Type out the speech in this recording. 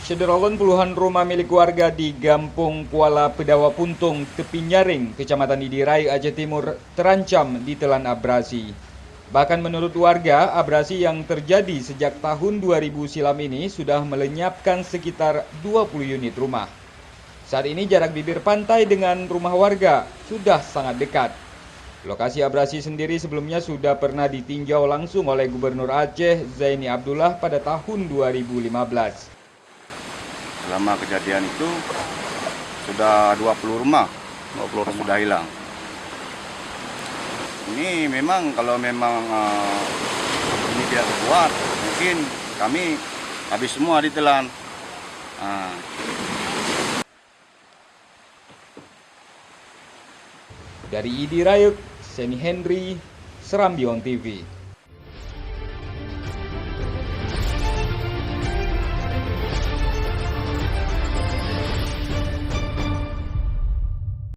Sederolon puluhan rumah milik warga di Gampung Kuala Pedawa Puntung, Tepi Nyaring, Kecamatan Idirai, Aceh Timur terancam ditelan abrasi. Bahkan menurut warga, abrasi yang terjadi sejak tahun 2000 silam ini sudah melenyapkan sekitar 20 unit rumah. Saat ini jarak bibir pantai dengan rumah warga sudah sangat dekat. Lokasi abrasi sendiri sebelumnya sudah pernah ditinjau langsung oleh Gubernur Aceh Zaini Abdullah pada tahun 2015. Selama kejadian itu sudah 20 rumah sudah hilang. Ini memang kalau memang ini tidak kuat, mungkin kami habis semua ditelan. Dari Idirayuk, Seni Henry, Serambi On TV.